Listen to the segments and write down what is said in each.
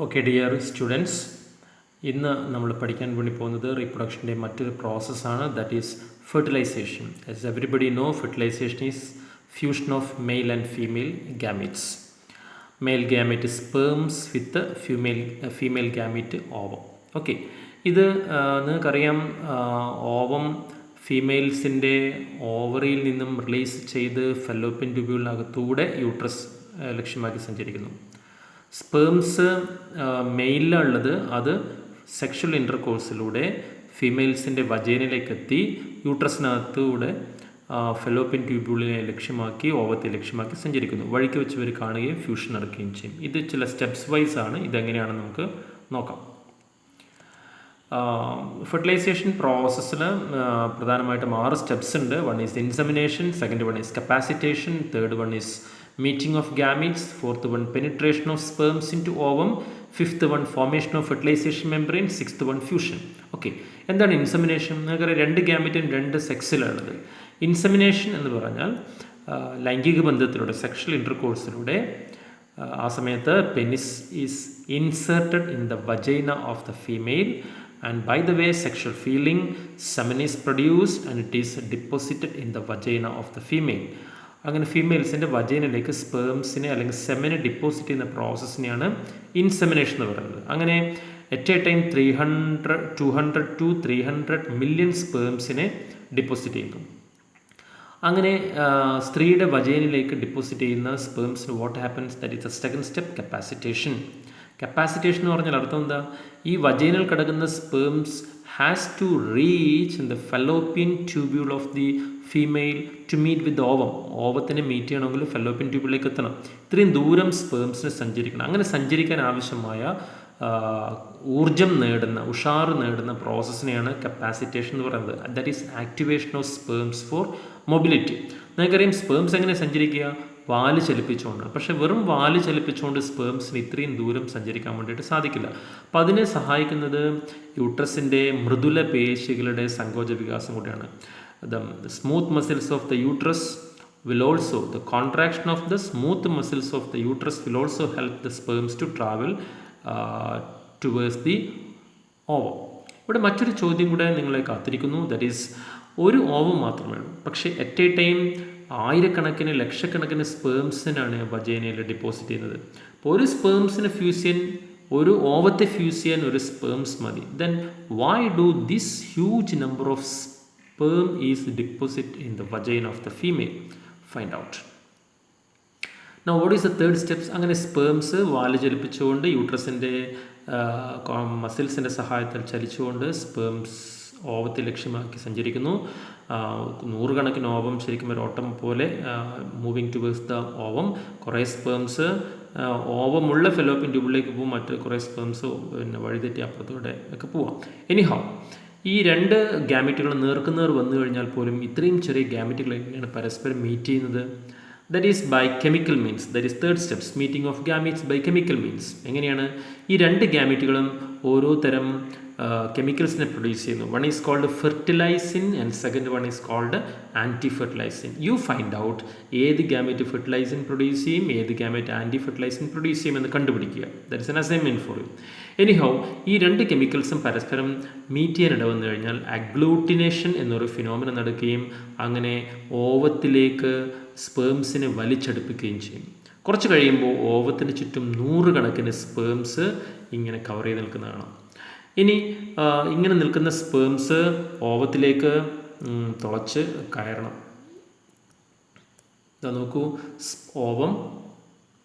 Okay dear students, ഇന്ന് നമ്മൾ പഠിക്കാൻ വേണ്ടി പോകുന്നത് റീപ്രൊഡക്ഷൻ്റെ മറ്റൊരു പ്രോസസ്സാണ്, that is fertilisation. As everybody know, fertilisation is fusion of male and female gametes. Male gamete sperms with female gamete ovum. Okay, ഇത് നിങ്ങൾക്കറിയാം, ഓവം ഫീമെയിൽസിൻ്റെ ഓവറിയിൽ നിന്നും റിലീസ് ചെയ്ത് ഫെലോപ്പിയൻ ട്യൂബ്യൂളിനകത്തൂടെ യൂട്രസ് ലക്ഷ്യമാക്കി സഞ്ചരിക്കുന്നു. സ്പേംസ് മെയിലുള്ളത് അത് സെക്ഷൽ ഇൻ്റർകോഴ്സിലൂടെ ഫീമെയിൽസിൻ്റെ വജൈനയിലേക്ക് എത്തി യൂട്രസിനകത്തൂടെ ഫെലോപ്പിയൻ ട്യൂബ്യൂളിനെ ലക്ഷ്യമാക്കി ഓവത്തെ ലക്ഷ്യമാക്കി സഞ്ചരിക്കുന്നു. വഴിക്ക് വെച്ച് ഇവർ കാണുകയും ഫ്യൂഷൻ നടക്കുകയും ചെയ്യും. ഇത് ചില സ്റ്റെപ്സ് വൈസ് ആണ്. ഇതെങ്ങനെയാണെന്ന് നമുക്ക് നോക്കാം. ഫെർട്ടിലൈസേഷൻ പ്രോസസ്സിൽ പ്രധാനമായിട്ടും 6 സ്റ്റെപ്സ് ഉണ്ട്. One is insemination, second one is കപ്പാസിറ്റേഷൻ, third one is meeting of gametes, fourth one penetration of sperms into ovum, fifth one formation of fertilization membrane, sixth one fusion. Okay, എന്താണ് insemination? നിങ്ങൾക്കറിയാം, 2 ഗാമീറ്റും 2 സെക്സിലാണുള്ളത്. Insemination എന്ന് പറഞ്ഞാൽ ലൈംഗിക ബന്ധത്തിലൂടെ, sexual ഇൻ്റർകോഴ്സിലൂടെ ആ സമയത്ത് penis is inserted in the vagina of the female, and by the way sexual feeling, semen is produced and it is deposited in the vagina of the female. അങ്ങനെ ഫീമെയിൽസിൻ്റെ വജൈനയിലേക്ക് സ്പേംസിനെ അല്ലെങ്കിൽ സെമിനെ deposit ചെയ്യുന്ന പ്രോസസ്സിനെയാണ് insemination എന്ന് പറയുന്നത്. അങ്ങനെ at a time 200 to 300 million സ്പേംസിനെ deposit ചെയ്യുന്നു. അങ്ങനെ സ്ത്രീയുടെ വജൈനയിലേക്ക് ഡിപ്പോസിറ്റ് ചെയ്യുന്ന സ്പേംസിന് what happens, that is the second step, capacitation. Capacitation എന്ന് പറഞ്ഞാൽ അർത്ഥം എന്താ? ഈ വജൈനയിൽ കിടക്കുന്ന sperms has to reach in the fallopian tubule of the female to meet with the ovum. ഓവത്തിനെ മീറ്റ് ചെയ്യണമെങ്കിൽ ഫെലോപ്പിയൻ ട്യൂബിലേക്ക് എത്തണം. ഇത്രയും ദൂരം സ്പേംസിന് സഞ്ചരിക്കണം. അങ്ങനെ സഞ്ചരിക്കാൻ ആവശ്യമായ ഊർജം നേടുന്ന, ഉഷാറ് നേടുന്ന പ്രോസസ്സിനെയാണ് കപ്പാസിറ്റേഷൻ എന്ന് പറയുന്നത്. That is activation of sperms for mobility. നിങ്ങൾക്കറിയാം, സ്പേംസ് എങ്ങനെ സഞ്ചരിക്കുക? വാല് ചലിപ്പിച്ചുകൊണ്ട്. പക്ഷേ വെറും വാല് ചലിപ്പിച്ചുകൊണ്ട് സ്പേംസിന് ഇത്രയും ദൂരം സഞ്ചരിക്കാൻ വേണ്ടിയിട്ട് സാധിക്കില്ല. അപ്പോൾ അതിനെ സഹായിക്കുന്നത് യൂട്രസിൻ്റെ മൃദുല പേശികളുടെ സങ്കോച വികാസം കൂടിയാണ്. The smooth muscles of the uterus will also, the contraction of the smooth muscles of the uterus will also help the sperms to travel towards the ovum. ഇവിടെ മറ്റൊരു ചോദ്യം കൂടെ നിങ്ങളെ കാത്തിരിക്കുന്നു. ദാറ്റ് ഈസ്, ഒരു ഓവം മാത്രമേ ഉള്ളൂ, പക്ഷേ അറ്റ് എ ടൈം ആയിരക്കണക്കിന് ലക്ഷക്കണക്കിന് സ്പേംസിനാണ് വജൈനയിൽ ഡിപ്പോസിറ്റ് ചെയ്യുന്നത്. അപ്പോൾ ഒരു സ്പേംസിന് ഫ്യൂസ് ചെയ്യാൻ, ഒരു ഓവത്തെ ഫ്യൂസ് ചെയ്യാൻ ഒരു സ്പേംസ് മതി. Then why do this huge number of sperm is deposited in the vagina of the female? Find out. Now what is the third steps? അങ്ങനെ സ്പേംസ് വാല് ചലിപ്പിച്ചുകൊണ്ട് യൂട്രസിൻ്റെ മസിൽസിൻ്റെ സഹായത്താൽ ചലിച്ചുകൊണ്ട് സ്പേംസ് ഓവത്തെ ലക്ഷ്യമാക്കി സഞ്ചരിക്കുന്നു. 100 കണക്കിന് ഓവം ശരിക്കും ഒരു ഓട്ടം പോലെ മൂവിങ് ടുവേഴ്സ് ദ ഓവം. കുറേ സ്പേംസ് ഓവമുള്ള ഫെലോപ്പിയൻ ട്യൂബിലേക്ക് പോകും, മറ്റ് കുറേ സ്പേംസ് പിന്നെ വഴിതെറ്റി അപ്പുറത്തൂടെ ഒക്കെ പോവാം. എനിഹൗ, ഈ 2 ഗാമീറ്റുകൾ നേർക്കുനേർ വന്നു കഴിഞ്ഞാൽ പോലും ഇത്രയും ചെറിയ ഗാമീറ്റുകൾ എങ്ങനെയാണ് പരസ്പരം മീറ്റ് ചെയ്യുന്നത്? That is by chemical means. That is third steps, meeting of gametes by chemical means. എങ്ങനെയാണ്? ഈ 2 ഗാമീറ്റുകളും ഓരോ തരം കെമിക്കൽസിനെ പ്രൊഡ്യൂസ് ചെയ്യുന്നു. One is called fertilizin and second one is called anti fertilizin. You find out ഏത് gamete fertilizin produce ചെയ്യും, ഏത് ഗാമീറ്റ് ആൻറ്റി ഫെർട്ടിലൈസിൻ പ്രൊഡ്യൂസ് ചെയ്യുമെന്ന് കണ്ടുപിടിക്കുക. That is an assignment for you. Anyhow, ഈ 2 കെമിക്കൽസും പരസ്പരം മീറ്റ് ചെയ്യാൻ ഇടവന്നു കഴിഞ്ഞാൽ അഗ്ലൂട്ടിനേഷൻ എന്നൊരു ഫിനോമിന നടക്കുകയും അങ്ങനെ ഓവത്തിലേക്ക് സ്പേംസിനെ വലിച്ചടുപ്പിക്കുകയും ചെയ്യും. കുറച്ച് കഴിയുമ്പോൾ ഓവത്തിന് ചുറ്റും 100 കണക്കിന് സ്പേംസ് ഇങ്ങനെ കവർ ചെയ്ത് നിൽക്കുന്നതാണ്. ഇനി ഇങ്ങനെ നിൽക്കുന്ന സ്പേംസ് ഓവത്തിലേക്ക് തുളച്ച് കയറണം. ഇതാ നോക്കൂ,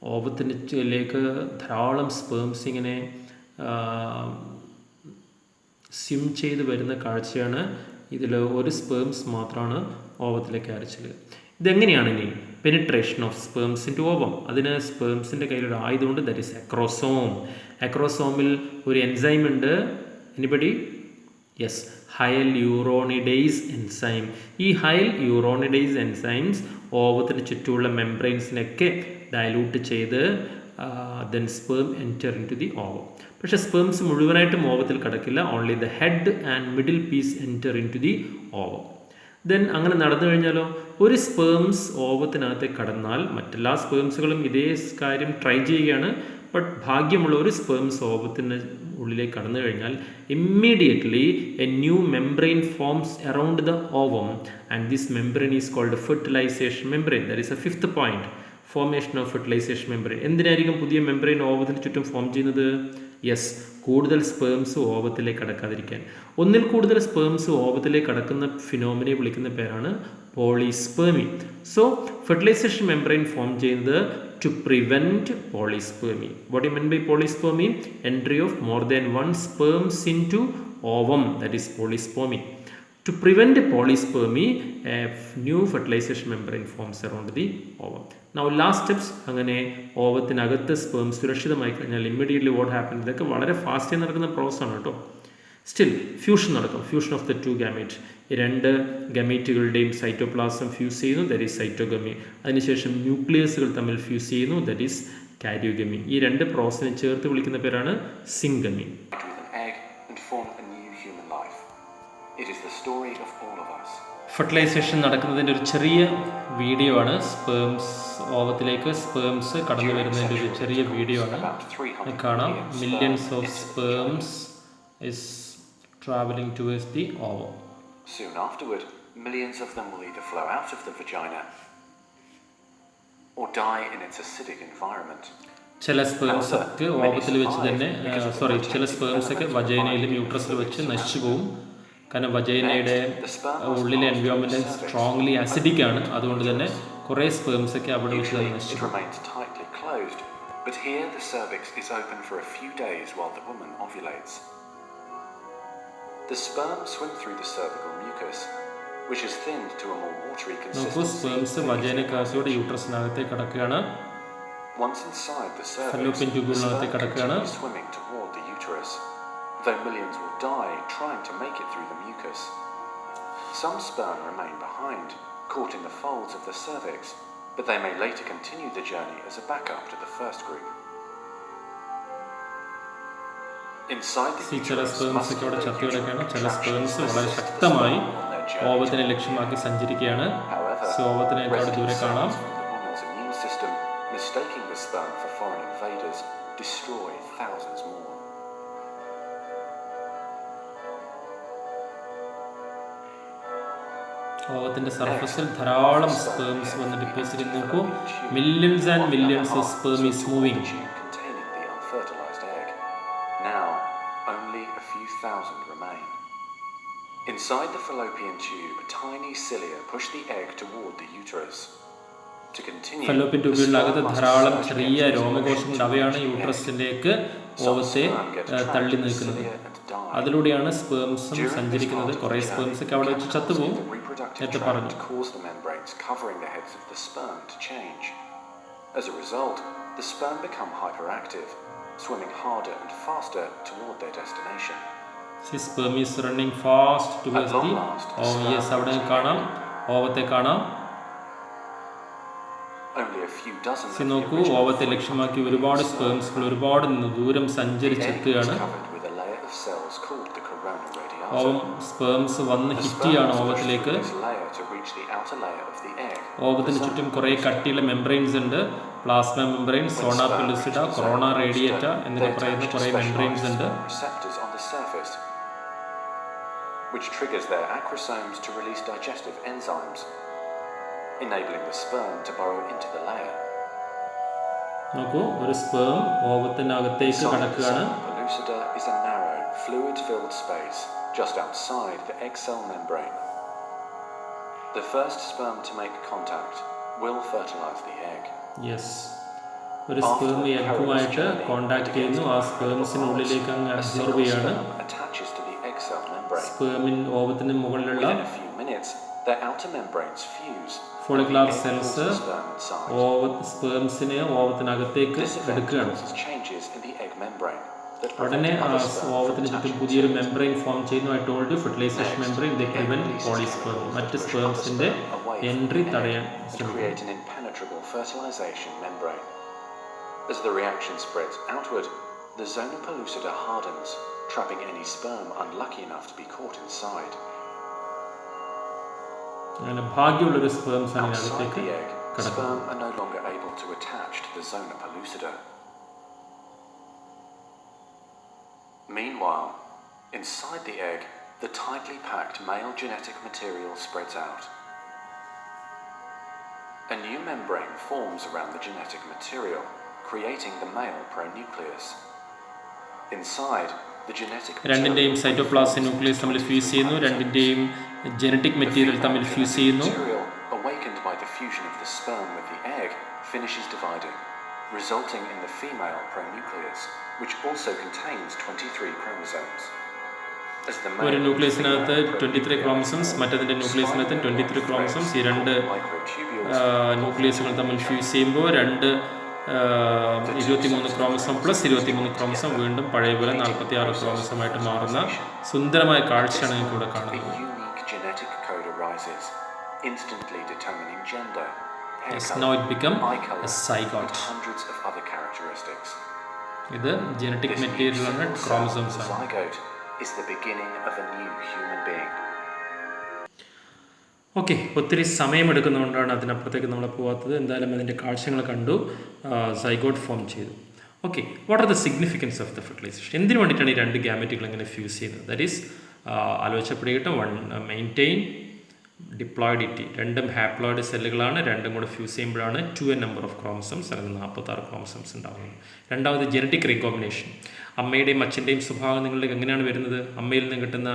ഓവത്തിലേക്ക് ധാരാളം സ്പേംസ് ഇങ്ങനെ സ്വിം ചെയ്ത് വരുന്ന കാഴ്ചയാണ്. ഇതിൽ ഒരു സ്പേംസ് മാത്രമാണ് ഓവത്തിലേക്ക് അരച്ചത്. ഇതെങ്ങനെയാണ് ഇനി penetration of sperms into ovum? അതിന് സ്പേംസിൻ്റെ കയ്യിലൊരു ആയുധമുണ്ട്, ദാറ്റ് ഈസ് അക്രോസോം. അക്രോസോമിൽ ഒരു എൻസൈം ഉണ്ട്. എനിബഡി? Yes, hyaluronidase enzyme. ഈ ഹയൽയൂറോണിഡേസ് എൻസൈംസ് ഓവത്തിന് ചുറ്റുമുള്ള മെംബ്രെയിൻസിനൊക്കെ ഡയലൂട്ട് ചെയ്ത് then sperm enter into the ovum. പക്ഷേ സ്പേംസ് മുഴുവനായിട്ടും ഓവത്തിൽ കിടക്കില്ല. Only the head and middle piece enter into the ovum. Then അങ്ങനെ നടന്നു കഴിഞ്ഞാലോ, ഒരു സ്പേംസ് ഓവത്തിനകത്ത് കടന്നാൽ മറ്റെല്ലാ സ്പേംസുകളും ഇതേ കാര്യം ട്രൈ ചെയ്യുകയാണ്. ബട്ട് ഭാഗ്യമുള്ള ഒരു സ്പേംസ് ഓവത്തിന് ഉള്ളിലേക്ക് കടന്നു കഴിഞ്ഞാൽ immediately a new membrane forms around the ovum and this membrane is called fertilisation membrane. That is a fifth point, formation of fertilisation membrane. എന്തിനായിരിക്കും പുതിയ മെംബ്രെയിൻ ഓവത്തിന് ചുറ്റും ഫോം ചെയ്യുന്നത്? യെസ്, കൂടുതൽ സ്പേംസ് ഓവത്തിലേക്ക് കടക്കാതിരിക്കാൻ. ഒന്നിൽ കൂടുതൽ സ്പേംസ് ഓവത്തിലേക്ക് കടക്കുന്ന ഫിനോമിനെ വിളിക്കുന്ന പേരാണ് polyspermy. So fertilisation membrane form ചെയ്യുന്നത് to prevent polyspermy. What do you mean by polyspermy? Entry of more than one sperms into ovum, that is polyspermy. To prevent polyspermy, a new fertilization membrane forms around the ovum. Now last steps, അങ്ങനെ ഓവത്തിനകത്ത് sperm സുരക്ഷിതമായി കഴിഞ്ഞാൽ immediately what happen, ഇതൊക്കെ വളരെ fast നടക്കുന്ന process ആണ് കേട്ടോ. Still fusion നടക്കും, fusion of the two gamete. രണ്ട് ഗമേറ്റുകളുടെയും സൈറ്റോപ്ലാസം ഫ്യൂസ് ചെയ്യുന്നു, ദറ്റ് ഈസ് സൈറ്റോഗമി. അതിനുശേഷം ന്യൂക്ലിയസുകൾ തമ്മിൽ ഫ്യൂസ് ചെയ്യുന്നു, ദറ്റ് ഈസ് കാരിയോഗമി. ഈ രണ്ട് പ്രോസസ്സിനെ ചേർത്ത് വിളിക്കുന്ന പേരാണ് സിംഗമി. ഫെർട്ടിലൈസേഷൻ നടക്കുന്നതിൻ്റെ ഒരു ചെറിയ വീഡിയോ ആണ്. സ്പേംസ് ഓവത്തിലേക്ക് സ്പേംസ് കടന്നു വരുന്നതിൻ്റെ ഒരു ചെറിയ വീഡിയോ ആണ്. കാണാം, millions of sperms is traveling towards the ovum. Soon afterward, millions of them will either flow out of the vagina or die in its acidic environment. ചില സ്പേംസ് ഒക്കെ ഓവത്തിൽ വെച്ച് തന്നെ ചില സ്പേംസ് ഒക്കെ വജൈനയിലും യൂട്രസിൽ വെച്ച് നശിച്ചു പോകും. കാരണം വജൈനയുടെ ഉള്ളിലെ എൻവയോൺമെൻറ്റ് സ്ട്രോങ്ലി അസിഡിക് ആണ്. അതുകൊണ്ട് തന്നെ കുറേ സ്പേംസ് ഒക്കെ അവിടെ വെച്ച് തന്നെ നശിച്ചു പോകും. But here the cervix is open for a few days while the woman ovulates. The sperm swim through the cervical mucus, which is thinned to a more watery consistency. Sperms വജൈനക്കകത്തൂടെ യൂട്രസിനകത്തേക്ക് കടക്കുകയാണ്. Once inside the cervix, the sperm continues swimming toward the uterus, though millions will die trying to make it through the mucus. Some sperm remain behind, caught in the folds of the cervix, but they may later continue the journey as a backup to the first group. ചില sperms ഒക്കെ അവിടെ ചത്തുകിടക്കുകയാണ്. ചില sperms വളരെ ശക്തമായി ഓവത്തിനെ ലക്ഷ്യമാക്കി സഞ്ചരിക്കുകയാണ്. So ഓവത്തിനെയൊക്കെ അവിടെ ദൂരെ കാണാം. ഓവത്തിൻ്റെ സർഫസിൽ ധാരാളം സ്പേംസ് വന്ന് ഡിപ്പോസിറ്റ് ചെയ്ത് നോക്കൂ. Millions and millions of sperm is moving. Now, only a few thousand remain. Inside the fallopian tube, tiny cilia push the egg toward the uterus. To continue, fallopian ട്യൂബിനകത്ത് ധാരാളം ചെറിയ രോമകോശങ്ങൾ, അവയാണ് യൂട്രസിലേക്ക് ഓവത്തെ തള്ളി നിൽക്കുന്നത്. അതിലൂടെയാണ് സ്പേംസും സഞ്ചരിക്കുന്നത്. കുറേ സ്പേംസ് ഒക്കെ അവിടെ വെച്ച് ചത്തുപോകും. നേരത്തെ പറഞ്ഞു. As a result, the sperm become hyperactive, swimming harder and faster toward their destination. See, sperm is running fast towards the ovum. Yes, അവിടെ കാണാം, ഓവത്തെ കാണാം. Only a few dozen. See, നോക്കൂ, ഓവത്തെ ലക്ഷ്യമാക്കി ഒരുപാട് സ്പേംസുകൾ ഒരുപാട് ദൂരം സഞ്ചരിച്ചെത്തുകയാണ്. ഓവം സ്പേംസ് വന്ന് ഹിറ്റ് ചെയ്യാണ് ഓവത്തിലേക്ക്. ഓവത്തിന് ചുറ്റും കുറേ കട്ടിയുള്ള മെംബ്രെയിൻസ് ഉണ്ട്. പ്ലാസ്മ മെംബ്രെയിൻ, സോണ പെലുസിഡ, കൊറോണ റേഡിയേറ്റ എന്നൊക്കെ പറയുന്ന കുറേ മെംബ്രെയിൻസ് ഉണ്ട്. Which triggers their acrosomes to release digestive enzymes, enabling the sperm to burrow into the layer. നോക്കൂ, ഒരു സ്പേം ഓവത്തിനകത്തേക്ക് കടക്കുകയാണ്. Pellucida is a narrow, fluid-filled space just outside the egg cell membrane. The first sperm to make contact will fertilize the egg. Yes. ഒരു sperm എഗ്ഗുമായിട്ട് contact ചെയ്യുന്നു. ആ സ്പേംസിനുള്ളിലേക്ക് അങ്ങ് absorb ചെയ്യാണ്. സ്പേമിൻ ഓവത്തിന് മുകളിലുള്ള follicular cells സ്പേംസിനെ ഓവത്തിനകത്തേക്ക് എടുക്കുകയാണ്. ഉടനെ ഓവത്തിന് ചുറ്റും പുതിയൊരു മെംബ്രെയിൻ ഫോം ചെയ്യുന്നു. I told you, fertilization membrane they prevent polyspermy. മറ്റ് സ്പേംസിന്റെ എൻട്രി തടയാൻ ശ്രമിക്കും. As the reaction spreads outward, the zona pellucida hardens, trapping any sperm unlucky enough to be caught inside. അങ്ങനെ ഭാഗ്യമുള്ളൊരു സ്പേംസ് ആണ് ഇതിനകത്തേക്ക് sperm are no longer able to attach to the zona pellucida. Meanwhile, inside the egg, the tightly packed male genetic material spreads out. A new membrane forms around the genetic material, creating the male pronucleus. Inside, the genetic രണ്ടിൻ്റെയും cytoplasm nucleus തമ്മിൽ fuse ചെയ്യുന്നു, രണ്ടിൻ്റെയും genetic material തമ്മിൽ fuse ചെയ്യുന്നു. awakened by the fusion of the sperm with the egg, finishes dividing, resulting in the female pronucleus, which also contains 23 chromosomes. ഒരു ന്യൂക്ലിയസിനകത്ത് 23 chromosomes, മറ്റതിൻ്റെ ന്യൂക്ലിയസിനകത്ത് 23 chromosomes. ഈ രണ്ട് ന്യൂക്ലിയസുകൾ തമ്മിൽ ഫ്യൂസ് ചെയ്യുമ്പോൾ 23 ക്രോമസോം പ്ലസ് 23 ക്രോമസോം വീണ്ടും പഴയ പോലെ 46 ക്രോമസോമായിട്ട് മാറുന്ന സുന്ദരമായ കാഴ്ചയാണ് നിങ്ങൾക്ക് ഇവിടെ കാണുന്നത്. Instantly determining gender. Yes, now it become a zygote. Hundreds of other characteristics. ഇത് ജനറ്റിക് മെറ്റീരിയലാണ്, ക്രോമസോംസ് ആണ്. Zygote is the beginning of a new human being. Okay, ഒത്തിരി സമയമെടുക്കുന്നതുകൊണ്ടാണ് അതിനപ്പുറത്തേക്ക് നമ്മൾ പോകാത്തത്. എന്തായാലും അതിൻ്റെ കാഴ്ചകൾ കണ്ടു, സൈഗോട്ട് ഫോം ചെയ്തു. Okay, what are the significance of the fertilization? എന്തിനു വേണ്ടിയിട്ടാണ് ഈ രണ്ട് ഗ്യാമറ്റുകൾ ഇങ്ങനെ ഫ്യൂസ് ചെയ്യുന്നത്? ദാറ്റ് ഈസ് ആലോചിച്ചപ്പെടുകട്ടെ, മെയിൻറ്റെയിൻ ഡിപ്ലോയിഡിറ്റി. രണ്ടും ഹാപ്ലോയിഡ് സെല്ലുകളാണ്, രണ്ടും കൂടെ ഫ്യൂസ് ചെയ്യുമ്പോഴാണ് 2n നമ്പർ ഓഫ് ക്രോമസോംസ്, അല്ലെങ്കിൽ 46 ക്രോമസോംസ് ഉണ്ടാകുന്നത്. രണ്ടാമത് ജനറ്റിക് റീകോമ്പിനേഷൻ. അമ്മയുടെയും അച്ഛൻ്റെയും സ്വഭാവം നിങ്ങളുടെ എങ്ങനെയാണ് വരുന്നത്? അമ്മയിൽ നിന്ന് കിട്ടുന്ന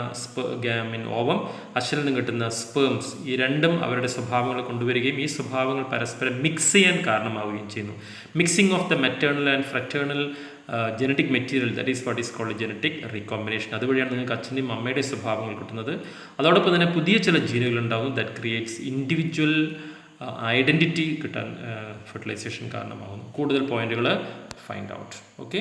ഓവം, അച്ഛനിൽ നിന്ന് കിട്ടുന്ന സ്പേംസ്, ഈ രണ്ടും അവരുടെ സ്വഭാവങ്ങൾ കൊണ്ടുവരികയും ഈ സ്വഭാവങ്ങൾ പരസ്പരം മിക്സ് ചെയ്യാൻ കാരണമാവുകയും ചെയ്യുന്നു. Mixing of the maternal and fraternal genetic material, that is what is called genetic recombination. അതുവഴിയാണ് നിങ്ങൾക്ക് അച്ഛൻ്റെയും അമ്മയുടെയും സ്വഭാവങ്ങൾ കിട്ടുന്നത്. അതോടൊപ്പം തന്നെ പുതിയ ചില ജീനുകൾ ഉണ്ടാകും, ദാറ്റ് ക്രിയേറ്റ്സ് ഇൻഡിവിജ്വൽ ഐഡൻറ്റിറ്റി കിട്ടാൻ ഫെർട്ടിലൈസേഷൻ കാരണമാകുന്നു. കൂടുതൽ പോയിന്റുകൾ ഫൈൻഡ് ഔട്ട്. ഓക്കെ.